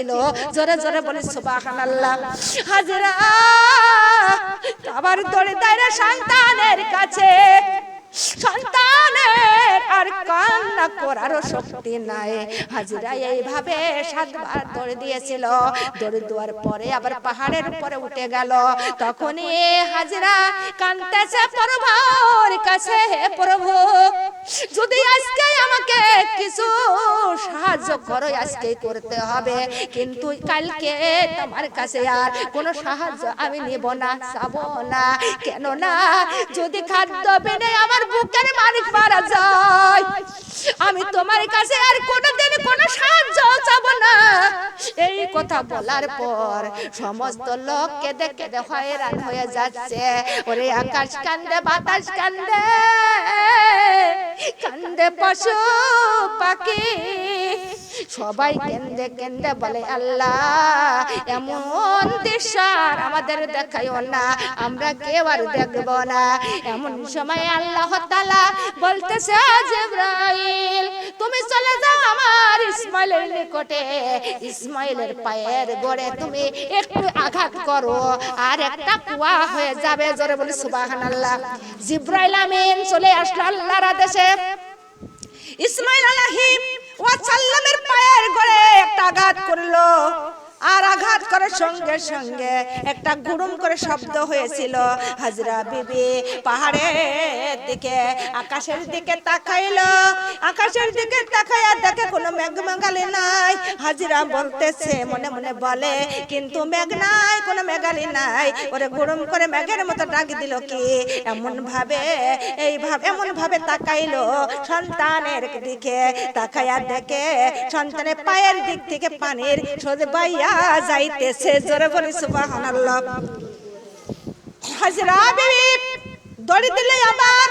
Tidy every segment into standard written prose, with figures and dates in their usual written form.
ছিল। জোরে জোরে বলি সুবহানাল্লাহ। হাজেরা আবার দৌড়ে দাঁড়িয়ে সন্তানের কাছে, সন্তানের আর কান্না করারও শক্তি নাই। হাজেরা এইভাবে 7 বার দৌড়ে দিয়েছিল। দৌড়ে দেওয়ার পরে আবার পাহাড়ের উপরে উঠে গেল। তখনই হাজেরা কাঁদতেছে প্রভুর কাছে, হে প্রভু যদি আজকে আমাকে কিছু সাহায্য করো, আজকে করতে হবে, কিন্তু কালকে তোমার কাছে আর কোনো সাহায্য আমি নেব না, চাবো না। কেননা যদি খাদ্য বিনে আমার বুকের মালিক মারা যায়, আমি তোমার কাছে আর কোনোদিন কোনো সাহায্য চাবো না। এই কথা বলার পর সমস্ত লোক কেঁদে কেঁদে হয়রান হয়ে যাচ্ছে। ওরে আকাশ কান্দে, বাতাস কান্দে, কান্দে পশু পাখি, সবাই কেন্দে কেন্দে বলে আল্লাহ এমন দৃশ্য আমাদের দেখাইও না, আমরা কেউ আর দেখব না। এমন সময় আল্লাহ তাআলা বলতেছে জিবরাইল তুমি চলে যাও আমার ইসমাইলের নিকটে, ইসমাইলের পায়ের গোড়ে তুমি একটু আঘাত করো আর একটা কুয়া হয়ে যাবে। জোরে বলি সুবহানাল্লাহ। জিবরাইল আমিন চলে আসলো আল্লাহর আদেশে। ইসমাইল আলাইহিস সালামের পায়ের গোড়ে একটা আঘাত করলো, আর আঘাত করার সঙ্গে সঙ্গে একটা গুড়ুম করে শব্দ হয়েছিল। হাজরা বিবি পাহাড়ের দিকে, আকাশের দিকে তাকাইলো। আকাশের দিকে তাকাইয়া দেখে কোনো মেঘ মেঘালি নাই। হাজরা বলতেছে, মনে মনে বলে, কিন্তু মেঘ নাই, কোনো মেঘালি নাই। ওরে গুড়ুম করে মেঘের মতো ডাক দিল কি? এমন ভাবে এমন ভাবে তাকাইলো সন্তানের দিকে। তাকাইয়া দেখে সন্তানের পায়ের দিক থেকে পানির সোজা বাইয়া যাইতেছে। জোরে বলি সুবহানাল্লাহ। হাজরা বিবি দড়ি দিলে আবার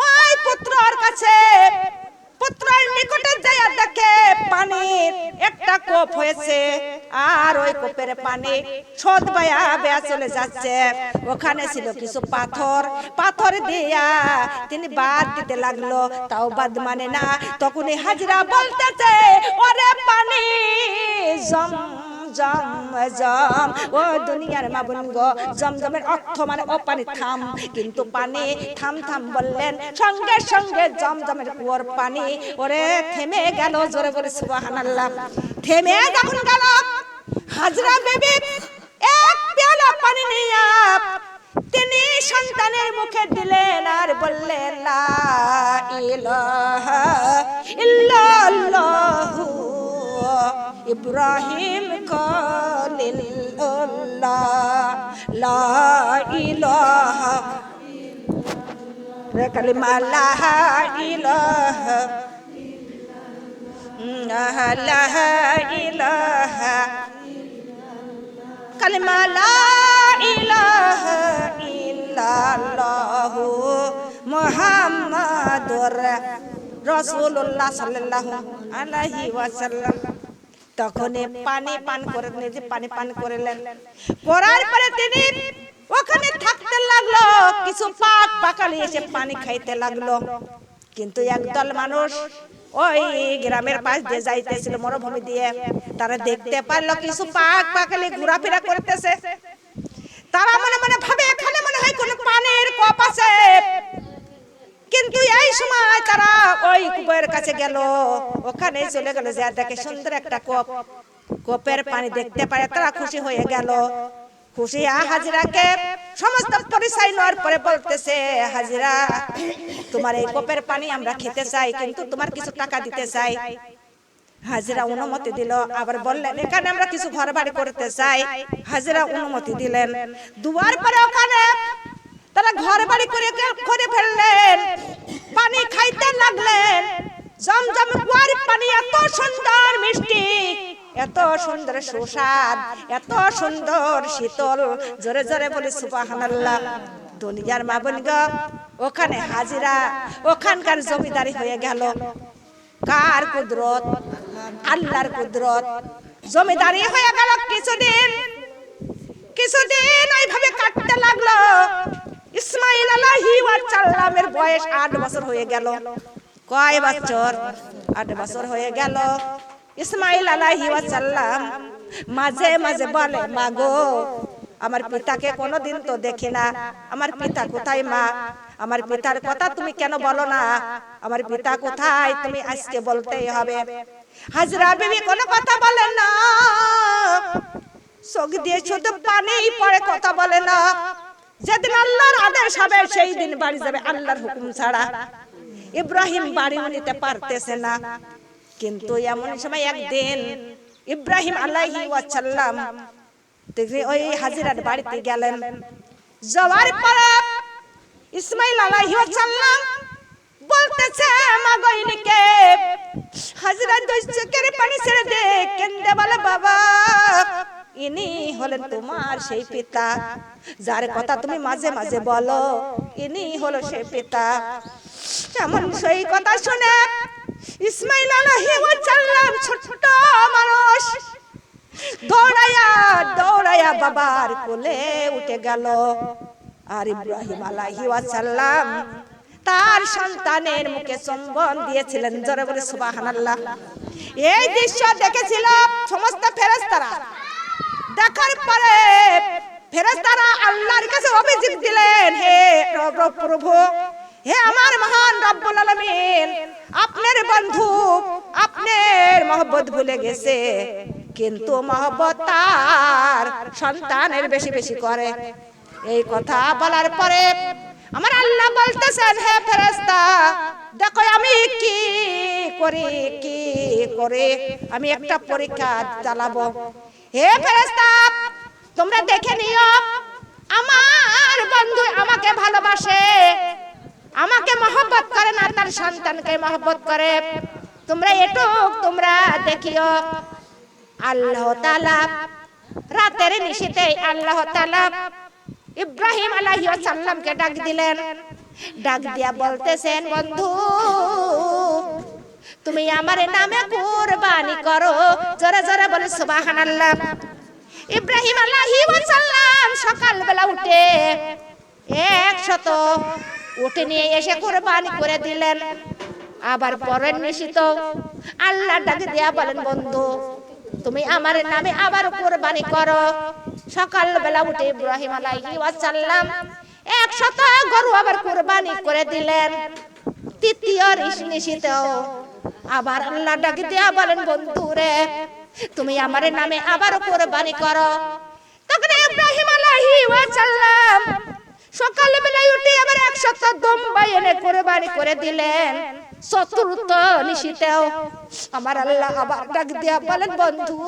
ওই পুত্রর কাছে, পুত্রের নিকটে যাইয়া দেখে পানির একটা কোপ হয়েছে, আর ওই কোপের পানি সোজ বাইয়া বেয়া চলে যাচ্ছে। ওখানে ছিল কিছু পাথর, পাথর দিয়া তিনি বাদ দিতে লাগলো, তাও বাদ মানে না। তখনই হাজরা বলতেছে, ওরে পানি জম জম জম, ও দুনিয়ার মাবুন গো, জমজমের অর্থ মানে ও পানি থাম। কিন্তু পানি থাম থাম বললেন, সঙ্গে সঙ্গে জমজমের কুয়োর পানি ওরে থেমে গেল। জোরে বলে সুবহানাল্লাহ। থেমে যখন গেল, হাজরা বিবি এক পেয়ালা পানি নিয়ে তিনি সন্তানের মুখে দিলেন আর বললেন, লা ইলাহা ইল্লাল্লাহু ইব্রাহিম খলিলুল্লাহ, লা ইলাহা কালিমা, লা ইলাহা লা ইলাহা কালিমা, লা ইলাহা ইল্লাল্লাহু মুহাম্মাদুর রাসূলুল্লাহ সাল্লাল্লাহু আলাইহি ওয়াসাল্লাম। তখন পানি পান করে নিজে পানি পান করলেন। করার পরে তিনি ওখানে থাকতে লাগলো। কিছু পাক পাকালি এসে পানি খাইতে লাগলো। কিন্তু একদল মানুষ ওই গ্রামের পাশ দিয়ে যাইতেছিল মরুভূমি দিয়ে, তারা দেখতে পারলো কিছু পাক পাকালি ঘোরাফেরা করতেছে। তারা মনে মনে ভাবে এখানে মনে হয় কোনো পানির কূপ আছে। কিন্তু এই সময় তারা ওই কূপের কাছে গেল, ওখানে চলে গেল, যা দেখে সুন্দর একটা কূপ, কূপের পানি দেখতে পারে, তারা খুশি হয়ে গেল। খুশি হাজরাকে সমস্ত পরিচয় নেওয়ার পরে বলতেছে, হাজরা তোমার এই কূপের পানি আমরা খেতে চাই, কিন্তু তোমার কিছু টাকা দিতে চাই। হাজরা অনুমতি দিল। আবার বললেন, এখানে আমরা কিছু ঘর বাড়ি করতে চাই। হাজরা অনুমতি দিলেন। দুবার পরে ওখানে তারা ঘর বাড়ি করে ফেললেন, পানি খাইতে লাগলেন। জমজম কুয়ার পানি এত সুন্দর মিষ্টি, এত সুন্দর সুস্বাদ, এত সুন্দর শীতল। জোরে জোরে বলি সুবহানাল্লাহ। দুনিয়ার মা বোন গো, ওখানে হাজরা ওখানকার জমিদারি হয়ে গেল। কার কুদরত? আল্লাহর কুদরত। জমিদারি হয়ে গেল। কিছুদিন ওইভাবে কাটতে লাগলো। ইসমাইল আলাইহিস সালামের বয়স 8 বছর হয়ে গেল। কয় বছর? 8 বছর হয়ে গেল। ইসমাইল আলাইহিস সালাম মাঝে মাঝে বলে, মা গো, আমার পিতাকে কোনোদিন তো দেখি না, আমার পিতা কোথায় মা? আমার পিতার কথা তুমি কেন বলো না? আমার পিতা কোথায় তুমি আজকে বলতেই হবে। হাজরা বিবি কোনো কথা বলে না, চোখ দিয়ে শুধু পানি পড়ে, কথা বলে না। যেদিন আল্লাহর আদেশ হবে সেই দিন বাড়ি যাবে, আল্লাহর হুকুম ছাড়া ইব্রাহিম বাড়ি নিতে পারতেছে না। কিন্তু এমন সময় একদিন ইব্রাহিম আলাইহিস সালাম ওই হাজিরার বাড়িতে গেলেন। যাওয়ার পরে ইসমাইল আলাইহিস সালাম বলতেছে, মা গো, ইনিকে। হাজিরা দুই চোখের পানি ছেড়ে দে, কেন্দে বলে, বাবা, ইনি হলেন তোমার সেই পিতা, যার কথা তুমি মাঝে মাঝে বলো, ইনি হলো সেই পিতা। এমন সেই কথা শুনে ইসমাইল আলাইহিস সালাম ছোট মানুষ দৌড়াইয়া দৌড়াইয়া বাবার কোলে উঠে গেল। আর ইব্রাহিম আলাইহিস সালাম তার সন্তানের মুখে চুম্বন দিয়েছিলেন। জোরে বলে সুবহানাল্লাহ। এই দৃশ্য দেখেছিল সমস্ত ফেরেশতারা। দেখার পরে ফেরেশতারা আল্লাহর কাছে অভিযোগ দিলেন, হে প্রভু, হে আমার মহান রব্বুল আলামিন, আপনার বন্ধু আপনার মহব্বত ভুলে গেছে, কিন্তু মহব্বত তার সন্তানের বেশি বেশি করে। এই কথা বলার পরে আমার আল্লাহ বলতেছেন, হে ফেরেশতা, দেখো আমি কি করে আমি একটা পরীক্ষা চালাবো। হে ফেরেশতা, তোমরা দেখে নিও, আমার বন্ধু আমাকে ভালোবাসে, আমাকে মহব্বত করে না, তার সন্তানকে মহব্বত করে। তোমরা তোমরা দেখিও। আল্লাহ তাআলা রাতের নিশীথে আল্লাহ তাআলা ইব্রাহিম আলাইহিস সালামকে ডাক দিলেন। ডাক দিয়া বলতেছেন, বন্ধু, তুমি আমার নামে কুরবানি করো। জোরে জোরে বলে সুবহানাল্লাহ। ইব্রাহিম আলাইহিস সালাম সকালবেলা উঠে 100 উঠে নিয়ে এসে কুরবানি করে দিলেন। আবার পরের নিশীথ আল্লাহ ডাক দিয়া বলেন, বন্ধু, তুমি আমার নামে আবার কুরবানি করো। সকালবেলা উঠে ইব্রাহিম আলাইহিস সালাম 100 গরু আবার কুরবানি করে দিলেন। তৃতীয় নিশীথেও আবার আল্লাহ ডাক দিয়া বলেন, বন্ধু রে, তুমি আমার নামে আবার কুরবানি করো। তখন ইব্রাহিম আলাইহিস সালাম সকালবেলা উঠে আবার 100 দুম্বা এনে কুরবানি করে দিলেন। চতুর্থ নিশীথেও আমার আল্লাহ আবার ডাক দিয়া বলেন, বন্ধু,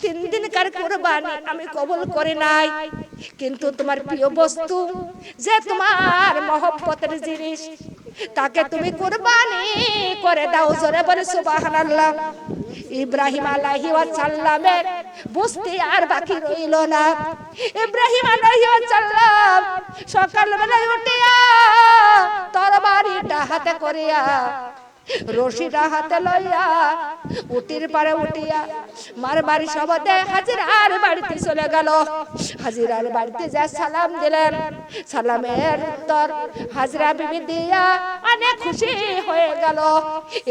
3 দিনকার কুরবানি আমি কবুল করি নাই, কিন্তু তোমার প্রিয় বস্তু, যে তোমার মহব্বতের জিনিস, তাকে তুমি কুরবানি করে দাও। জোরে বলে সুবহানাল্লাহ। ইব্রাহিম আলাইহিস সালামের বুঝতে আর বাকি রইল না। ইব্রাহিম আলাইহিস সালাম সকালবেলা উঠিয়া তরবারিটা হাতে করিয়া রশিটা হাতে লইয়া উটির পারে উঠিয়া মার বাড়ি শবদে হাজিরার বাড়িতে চলে গেল। হাজিরার বাড়িতে যা সালাম দিলেন, সালামের উত্তর হাজরা বিবি দিয়া অনেক খুশি হয়ে গেল।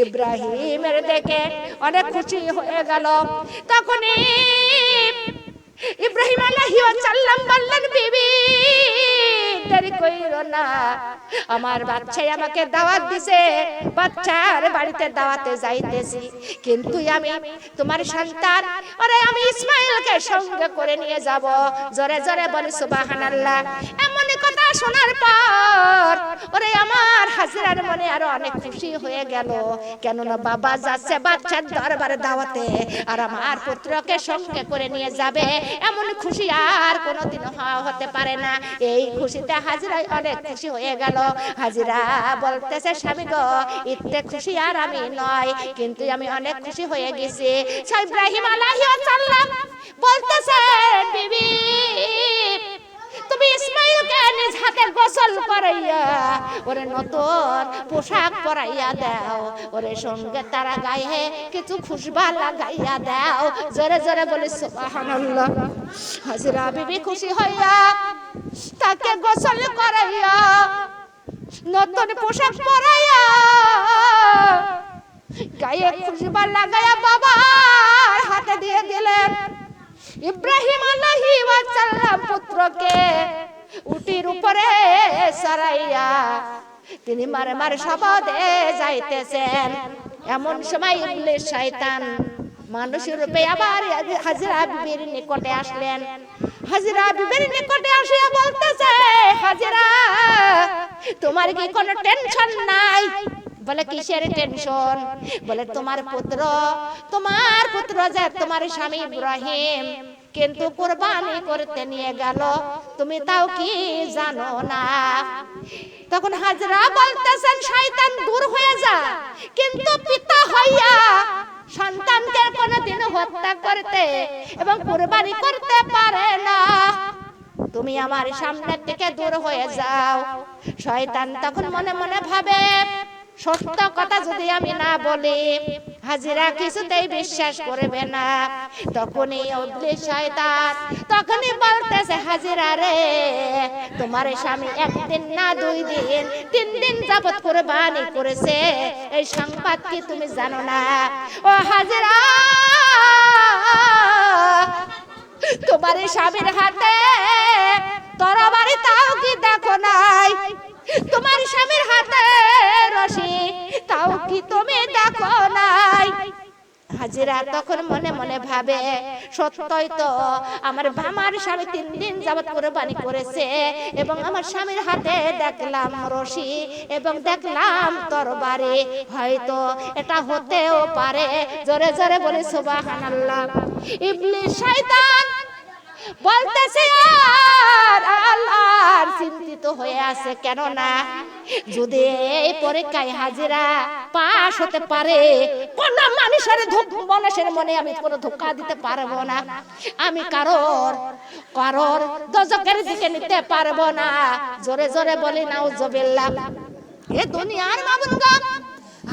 ইব্রাহিমের দেখে অনেক খুশি হয়ে গেল। তখনই ইব্রাহিম আলাইহিস সালাম বললেন, বিবি, দেরি কইরো না, আমার বাচ্চাই আমাকে দাওয়াত দিছে, বাচ্চার বাড়িতে দাওয়াতে যাইতেছি, কিন্তু আমি তোমার সন্তান ওরে আমি ইসমাইলকে সঙ্গে করে নিয়ে যাব। জোরে জোরে বলে সুবহানাল্লাহ। এমন কথা শোনার পর ওরে আমার হাজরার মনে আরো অনেক খুশি হয়ে গেল, কেননা বাবা যাচ্ছে বাচ্চার দরবারে দাওয়াতে, আর আমার পুত্রকে সঙ্গে করে নিয়ে যাবে, এমন খুশি আর কোনোদিন হতে পারে না। এই খুশিতে হাজরা অনেক খুশি হয়ে গেল। হাজরা বলতেছে, স্বামী গো, ইতে খুশি আর আমি নয়, কিন্তু আমি অনেক খুশি হয়ে গেছি। ইব্রাহিম আলাইহিস সালাম বলতেছে, বিবি, তুমি ইসমাইলকে নিজ হাতে গোসল করাইয়া ওরে নতুন পোশাক পরাইয়া দাও, ওরে সঙ্গে তারা গায়ে কিছু খুশবা লাগাইয়া দাও। জোরে জোরে বলে সুবহানাল্লাহ। হাজরা বিবি খুশি হইয়া তাকে গোসল করাইয়া নতুন পোশাক পরাইয়া গায়ে খুশবা লাগায়া বাবার হাতে দিয়ে দিলেন। ইব্রাহিম আলাইহিস সালাম পুত্রকে উটির উপরে সরাইয়া তিনি মারে মারে শপথে যাইতেছেন। এমন সময় ইবলিস শয়তান মানুষের রূপে আবার হাজরা বিবির নিকটে আসলেন। হাজরা বিবির নিকটে আসিয়া বলতেছে, হাজরা তোমার কি কোনো টেনশন নাই? বলে কিসের টেনশন? বলে তোমার পুত্র যে তোমার স্বামী ইব্রাহিম কিন্তু কুরবানি করতে নিয়ে গেল, তুমি তাও কি জানো না? তখন হাজরা বলতেছেন, শয়তান দূর হয়ে যা, কিন্তু পিতা হইয়া সন্তানকে কোনদিন হত্যা করতে এবং কুরবানি করতে পারে না, তুমি আমার সামনে থেকে দূর হয়ে যাও। শয়তান তখন মনে মনে ভাবে, সত্য কথা যদি আমি না বলি হাজরা কিছুতেই বিশ্বাস করবে না। তখনই ইবলিস শয়তান তখনই বলতেছে, হাজরা রে তোমার স্বামী একদিন না 2 দিন 3 দিন যাবত কুরবানি করেছে, এই সংবাদ কি তুমি জানো না? ও হাজরা তোমার স্বামীর হাতে তরবারি তাও কি দেখো নাই? তোমার স্বামীর হাতে রশি তাও কি তুমি দেখো নাই? হাজরা তখন মনে মনে ভাবে, সত্যই তো, আমার স্বামী 3 দিন যাবত কুরবানি করেছে এবং আমার স্বামীর হাতে দেখলাম রশি এবং দেখলাম তরবারি, হয়তো এটা হতেও পারে। জোরে জোরে বলে সুবহানাল্লাহ। ইবলিস শয়তান বলতেছে, আর আল্লাহর চিন্তিত হয়ে আছে, কেন না যদি এই পরীক্ষায় হাজরা পাশ হতে পারে, কোন মানুষের মনে আমি কোনো ধোঁকা দিতে পারবো না, আমি কারোর দোজখের দিকে নিতে পারবো না। জোরে জোরে বলি নাউজুবিল্লাহ। এ দুনিয়ার মাবুদগণ,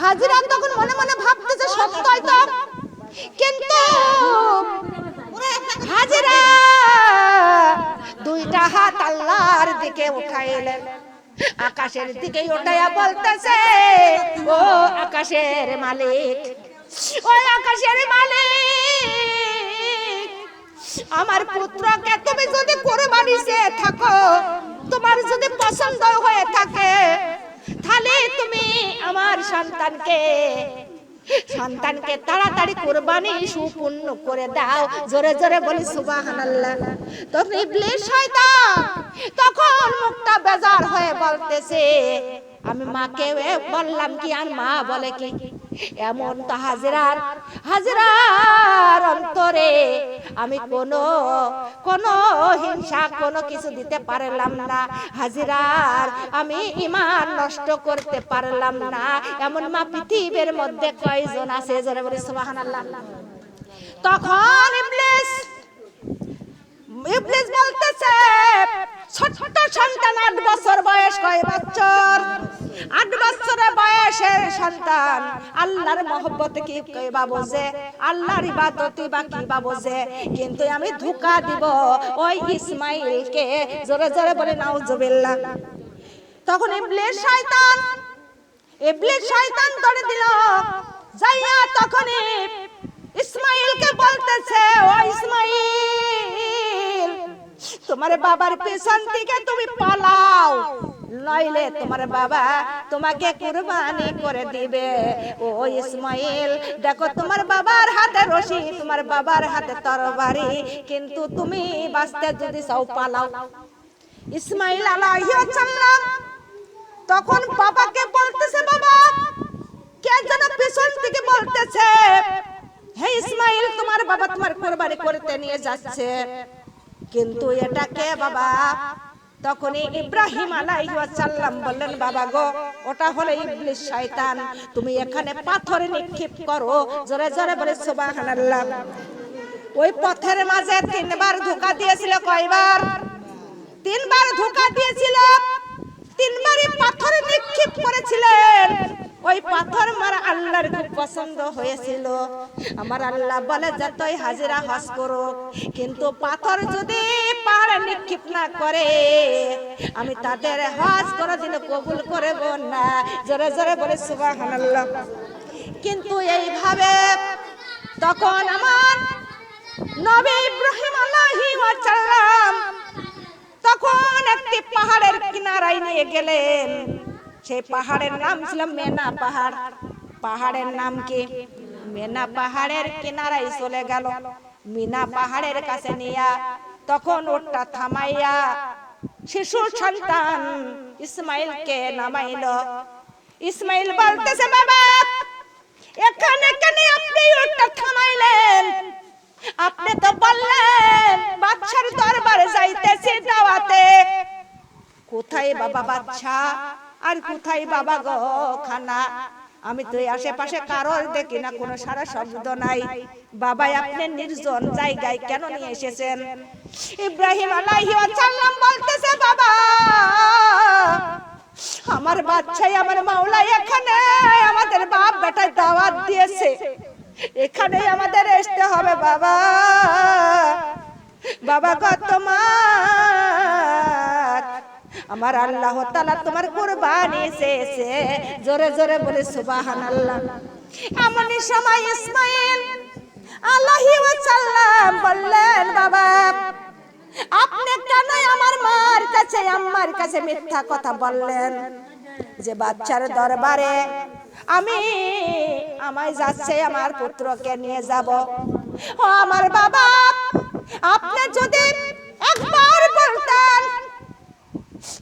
হাজরা তখন মনে মনে ভাবতেছে সত্যই তো, কিন্তু হাজরা 2টা হাত আল্লাহর দিকে উঠাইলেন, আকাশের দিকে উঠাইয়া বলতেছে, ও আকাশের মালিক, ও আকাশের মালিক, আমার পুত্রকে তুমি যদি কুরবানি দিয়ে থাকো, তোমার যদি পছন্দ হয়ে থাকে, তাহলে তুমি আমার সন্তানকে তাড়াতাড়ি কুরবানি সুপূর্ণ করে দাও। জোরে জোরে বলি সুবহানাল্লাহ। তখন ইবলিস শয়তান তখন মুখটা বেজার হয়ে বলতেছে, আমি মাকে বললাম কি আর মা বলে কি? এমন তো হাজরার অন্তরে আমি কোনো হিংসা কোনো কিছু দিতে পারলাম না, হাজরার আমি ঈমান নষ্ট করতে পারলাম না। এমন মা পৃথিবীর মধ্যে কয়জন আছে? জোরে বলি সুবহানাল্লাহ। তখন ইবলিস বলতেছে, ছোট্ট সন্তান 8 বছর বয়স, কয় বছর? 8 বছরের বয়সের সন্তান আল্লাহর মহব্বতে কি কইবা বোঝে, আল্লাহর ইবাদতই বা কি বা বোঝে, কিন্তু আমি ধোঁকা দিব ওই ইসমাইলকে। জোরে জোরে বলে নাউজুবিল্লাহ। তখন ইবলিস শয়তান ধরে দিল, যাইয়া তখনই ইসমাইলকে বলতেছে, ও ইসমাইল, তোমার বাবার পেছন থেকে তুমি পালাও, নইলে তোমার বাবা তোমাকে কুরবানি করে দিবে। ও ইসমাইল, দেখো তোমার বাবার হাতে রশি, তোমার বাবার হাতে তরবারি, কিন্তু তুমি বাঁচতে যদি চাও পালাও। ইসমাইল আলাইহিস সালাম তখন বাবাকে বলতেছে, বাবা, কে যেন পেছন থেকে বলতেছে, হে ইসমাইল, তোমার বাবা তোমার কুরবানি করতে নিয়ে যাচ্ছে, কিন্তু এটা কে বাবা? তখনই ইব্রাহিম আলাইহিস সালাম বললেন, বাবা গো, ওটা হলো ইবলিস শয়তান, তুমি এখানে পাথর নিক্ষেপ করো। জোরে জোরে বলে সুবহানাল্লাহ। ওই পথের মাঝে 3 বার ধোঁকা দিয়েছিল। কয়বার? 3 বার ধোঁকা দিয়েছিল। 3 বারই পাথর নিক্ষেপ করেছিলেন। ওই পাথর মারা আল্লাহর খুব পছন্দ হয়েছিল। আমার আল্লাহ বলে, যতই হাজিরা হজ করো, কিন্তু পাথর যদি পাহাড়ে নিক্ষেপ না করে, আমি তাদের হজ কোনোদিন কবুল করব না। জোরে জোরে বলে সুবহানাল্লাহ। কিন্তু এইভাবে তখন আমার নবী ইব্রাহিম আলাইহিস সালাম তখন একটি পাহাড়ের কিনারায় নিয়ে গেলেন। সেই পাহাড়ের নাম ছিল মেনা পাহাড়। পাহাড়ের নাম কি? মেনা পাহাড়ের কিনারায় চলে গেল। মিনা পাহাড়ের কাছে নিয়া তখন ওটা থামাইয়া শিশু সন্তান ইসমাইলকে নামাইলো। ইসমাইল বলতেছে, বাবা এখানে কেন আপনি ওটা থামাইলেন? আপনি তো বললেন বাদশার দরবারে যাইতেছি দাওয়াতে। কোথায় বাবা বাদশা আর কোথায় বাবা গো খানা? আমি তো আশেপাশে কারোর দেখি না, কোনো সারা শব্দ নাই। বাবা আপনি নির্জন জায়গায় কেন নিয়ে এসেছেন? ইব্রাহিম আলাইহিস সালাম বলতেছে, বাবা আমার বাদশাই আমার মাওলা এখানে আমাদের বাপ বেটায় দাওয়াত দিয়েছে, এখানেই আমাদের আসতে হবে বাবা। বাবা গো তোমার আমার আল্লাহ তাআলা তোমার কুরবানি চেয়েছে। জোরে জোরে বলে সুবহানাল্লাহ। এমন সময় ইসমাইল আলাইহিস সালাম বললেন, বাবা আপনি কেন আমার মার কাছে আম্মার কাছে মিথ্যা কথা বললেন যে বাদশার দরবারে আমায় যাচ্ছে আমার পুত্রকে নিয়ে যাব? ও আমার বাবা আপনি যদি একবার বলতেন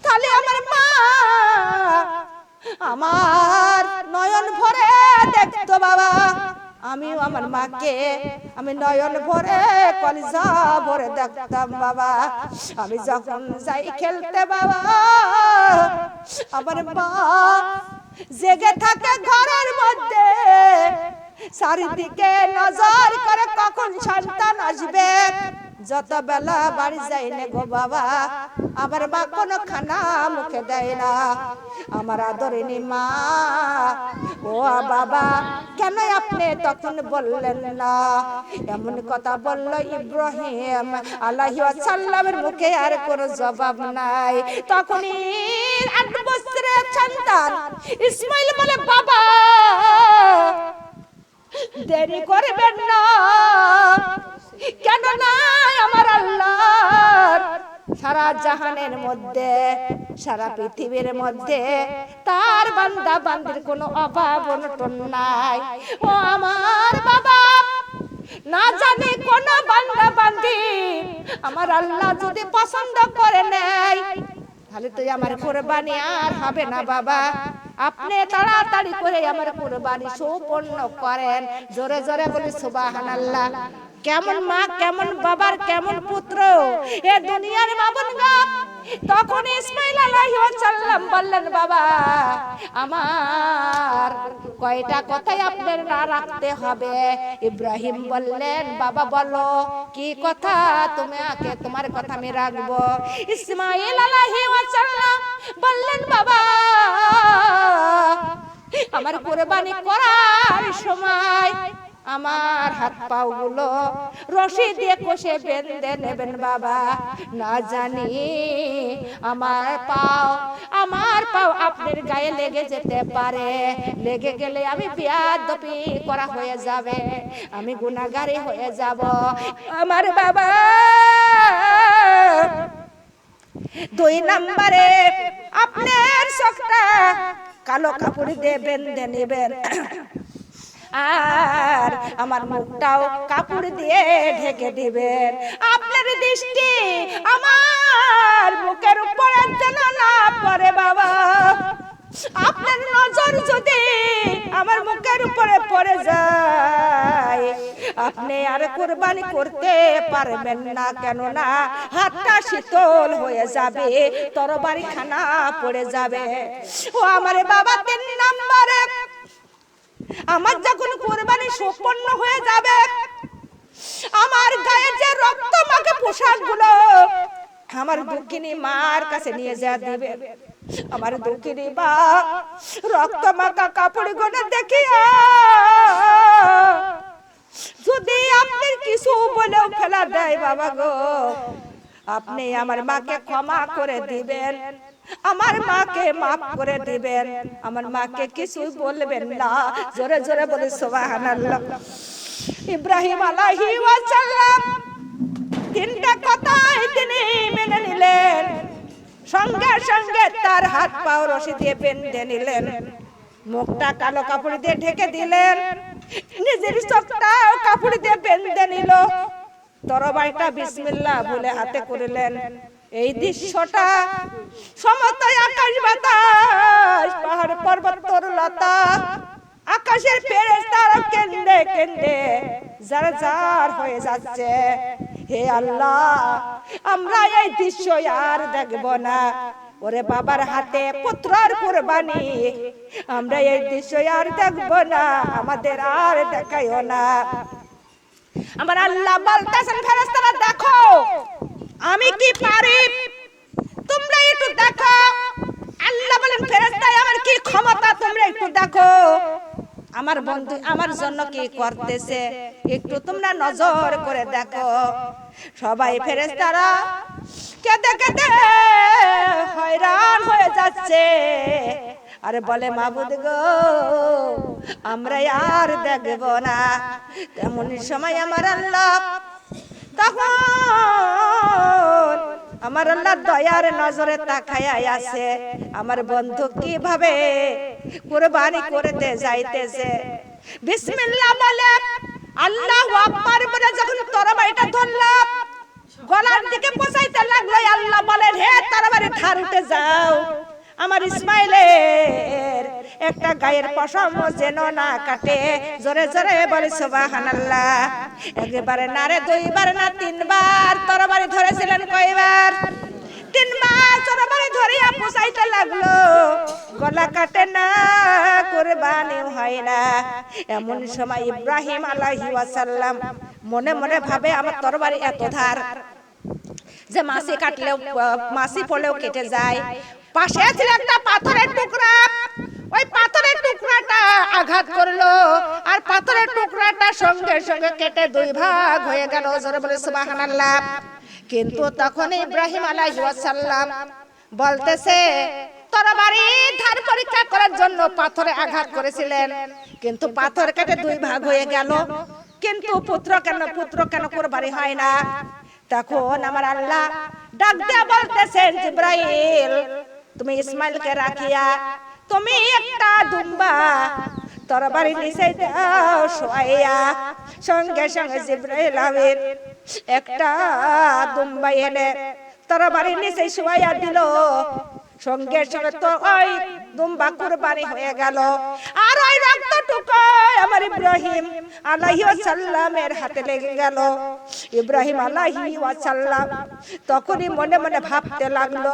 তাহলে আমার মা আমার নয়ন ভরে দেখতো বাবা। আমি আমার মাকে আমি নয়ন ভরে কলিজা ভরে দেখতাম বাবা। আমি যখন যাই খেলতে বাবা আমার মা জেগে থাকে ঘরের মধ্যে, চারিদিকে নজর করে কখন সন্তান আসবে। যত বেলা বাড়ি যাই না গো বাবা আমার মা কোনো খানা মুখে দেয় না। আমার আদরিনী মা ও বাবা কেন আপনি তখন বললেন না? এমন কথা বলল ইব্রাহিম আলাইহিস সালামের মুখে আর কোনো জবাব নাই। তখনই 8 বছরের সন্তান ইসমাইল বলে, বাবা দেরি করবেন না, কেন না আমার আল্লাহ সারা জাহানের মধ্যে সারা পৃথিবীর মধ্যে তার বান্দা বান্দির কোনো অভাব অনটন নাই। ও আমার বাবা না জানি কোন বান্দা বান্দি আমার আল্লাহ যদি পছন্দ করে নেয় তাহলে তুই আমার কুরবানি আর হবে না বাবা। আপনি তাড়াতাড়ি করে আমার কুরবানি সম্পূর্ণ করেন। জোরে জোরে বলি সুবহানাল্লাহ। কেমন মা কেমন বাবার কেমন পুত্র এ দুনিয়ার মাবনগা। তখন ইসমাইল আলাইহিস সালাম বললেন, বাবা আমার কয়টা কথাই আপনার না রাখতে হবে। ইব্রাহিম বললেন, বাবা বলো কি কথা, তুমি আগে তোমার কথা আমি রাখবো। ইসমাইল আলাইহিস সালাম বললেন, বাবা আমার কুরবানি করার সময় আমার হাত পাও গুলো রশি দিয়ে কষে বেঁধে নেবেন বাবা। না জানি আমার পাও আপনার গায়ে লেগে যেতে পারে, লেগে গেলে আমি বেয়াদবি করা হয়ে যাবে, আমি গুনাহগারি হয়ে যাব। আমার বাবা 2 নম্বরে আপনার চোখটা কালো কাপড় দিয়ে বেঁধে নেবেন আর আমার মুখটাও কাপড় দিয়ে ঢেকে দিবেন। আপনার দৃষ্টি আমার মুখের উপর যেন না পড়ে বাবা। আপনার নজর যদি আমার মুখের উপরে পড়ে যায় আপনি আর কুরবানি করতে পারবেন না, কেননা হাতটা শীতল হয়ে যাবে, তরবারি খানা পড়ে যাবে। ও আমার বাবা 3 নম্বরে আমার যখন কুরবানি সম্পন্ন হয়ে যাবে আমার গায়ে যে রক্ত মাখা পোশাকগুলো আমার দুঃখিনী মার কাছে নিয়ে যা দিবে। আমার দুঃখিনী মা রক্ত মাখা কাপড়গুলো দেখিয়া যদি আপনি কিছু বলেও ফেলা দেয় বাবা গো আপনি আমার মাকে ক্ষমা করে দিবেন, আমার মাকে মাফ করে দিবেন, আমার মাকে কিছু বলবেন না। জোরে জোরে বলি সুবহানাল্লাহ। ইব্রাহিম আলাইহিস সালাম তিনটা কথাই তিনি মেনে নিলেন। সঙ্গে সঙ্গে তার হাত পা রশি দিয়ে বেঁধে নিলেন, মুখটা কালো কাপড় দিয়ে ঢেকে দিলেন, নিজের চোখটাও কাপড় দিয়ে বেঁধে নিল, তরবারিটা বিসমিল্লাহ বলে হাতে করলেন। এই দৃশ্যটা সমস্ত আকাশ বাতাস, পাহাড় পর্বত তরুলতা, আকাশের ফেরেশতারা কেঁদে কেঁদে যার যার হয়ে যাচ্ছে। হে আল্লাহ, আমরা এই দৃশ্য আর দেখব না। ওরে বাবার হাতে পুত্রের কুরবানি, আমরা এই দৃশ্য আর দেখব না, আমাদের আর দেখাইও না। আমার আল্লাহ বলতেছেন ফেরেশতারা দেখো আমি কি পারি, তোমরা একটু দেখো। আল্লাহ বলেন ফেরেশতা আমার কি ক্ষমতা, তোমরা একটু দেখো আমার বন্ধু আমার জন্য কি করতেছে, একটু তোমরা নজর করে দেখো। সবাই ফেরেশতারা কেঁদে কেঁদে হয়রান হয়ে যাচ্ছে, আরে বলে মাবুদ গো আমরা আর দেখব না। তেমন সময় আমার আল্লাহ তখন আমার আল্লাহ দয়ার নজরে তাকায়া আছে, আমার বন্ধু কিভাবে কুরবানি করতে যাইতেছে। বিসমিল্লাহ বলে আল্লাহু আকবার বলে যখন তরবারিটা ধরলাম, গলার দিকে পৌঁছাইতে লাগলো, আল্লাহ বলেন হে তরবারি ধার উঠে যাও, আমার ইসমাইলের একটা গায়ের পশম যেন না কাটে। জোরে জোরে বলি সুবহানাল্লাহ। একবারে না রে, দুইবার না, তিনবার তরবারি ধরেছিলেন। কয়বার? তিনবার তরবারি ধরিয়া পৌঁছাইতে লাগলো, গলা কাটে না, কুরবানি হয় না। এমন সময় ইব্রাহিম আলাইহিস সালাম মনে মনে ভাবে আমার তরবারি এত ধার যে মাছি কাটলেও মাছি পড়লেও কেটে যায়। পাশে ছিল একটা পাথরের টুকরা, ওই পাথরের টুকরাটা আঘাত করলো, আর পাথরের টুকরাটা সঙ্গে সঙ্গে কেটে দুই ভাগ হয়ে গেল। জোরে বলে সুবহানাল্লাহ। কিন্তু তখন ইব্রাহিম আলাইহিস সালাম বলতেছে তরবারি ধার পরীক্ষা করার জন্য পাথরে আঘাত করেছিলেন, কিন্তু পাথর কেটে দুই ভাগ হয়ে গেল, কিন্তু পুত্র কেন কুরবানি হয় না? তখন আমার আল্লাহ ডাক দিয়ে বলতেছেন জিবরাইল তুমি ইসমাইলকে রাখিয়া তুমি একটা দুম্বা তরবারি নিচে দাও শোয়াইয়া। সঙ্গে সঙ্গে জিবরাইল আমিন একটা দুম্বা এনে তরবারি নিচে শোয়াইয়া দিল। সঙ্গে সঙ্গে তো ওই দুম্বা কুরবানি হয়ে গেল, আর ওই রক্তটুকু আমার ইব্রাহিম আলাইহিস সালামের হাতে লেগে গেল। ইব্রাহিম আলাইহিস সালাম তখনই মনে মনে ভাবতে লাগলো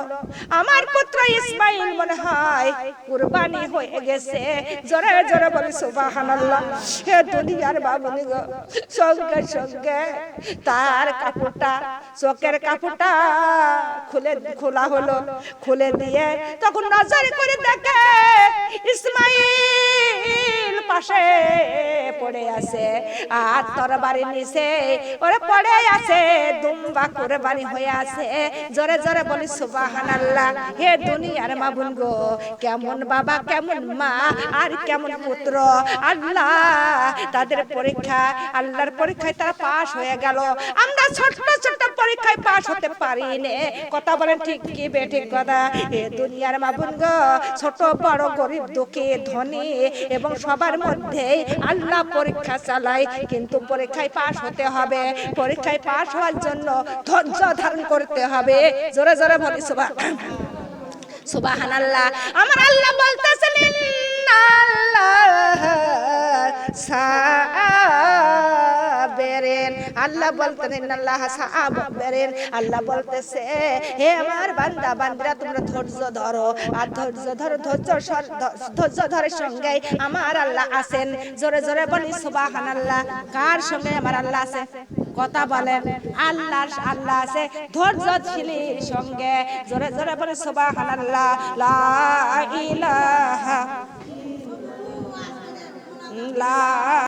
আমার পুত্র ইসমাইল মনে হয় কুরবানি হয়ে গেছে। জোরে জোরে বলে সুবহানাল্লাহ। হে দুনিয়ার বাবুনি গো, সঙ্গে সঙ্গে তার কাপড়টা, চোখের কাপড়টা খোলা হলো। খুলে দিয়ে তখন নজর করে দেখে ইসমাইল পাশে পড়ে আছে, আর তরবারি নিচে ওরে পড়ে আছে, দুম্বা কুরবানি হয়ে আছে। জোরে জোরে বলি সুবহানাল্লাহ। হে দুনিয়ার মাবুন গো, কেমন বাবা, কেমন মা, আর কেমন পুত্র, আল্লাহ তাদের পরীক্ষা, আল্লাহর পরীক্ষায় তারা পাশ হয়ে গেল। আমরা ছোট ছোট পরীক্ষায় পাশ হতে পারি না। কথা বলেন ঠিক কি বেঠিক কথা? এ দুনিয়ার মাবুন গো, ছোট বড়, গরিব দুঃখী ধনী এবং সবার মধ্যে আল্লাহ পরীক্ষা চালায়, কিন্তু পরীক্ষায় পাশ হতে হবে। পরীক্ষায় পাশ হওয়ার জন্য ধৈর্য ধারণ করতে হবে। জোরে জোরে বলি সুবহানাল্লাহ। আমার আল্লাহ বলতেছেন ইন্নাল্লাহ সাবিরিন, আল্লাহ বলতেন ইন্নাল্লাহ সাবিরিন। আল্লাহ বলতেছে হে আমার বান্দা বান্দিরা তোমরা ধৈর্য ধরো, আর ধৈর্য ধরো, ধৈর্য ধরে সঙ্গে আমার আল্লাহ আছেন। জোরে জোরে বলি সুবহানাল্লাহ। কার সঙ্গে আমার আল্লাহ আছে? কথা বলেন। আল্লাহ আছে ধৈর্যশীলীর সঙ্গে। জোরে জোরে বলি সুবহানাল্লাহ। লা ইলাহা ইল্লাল্লাহ।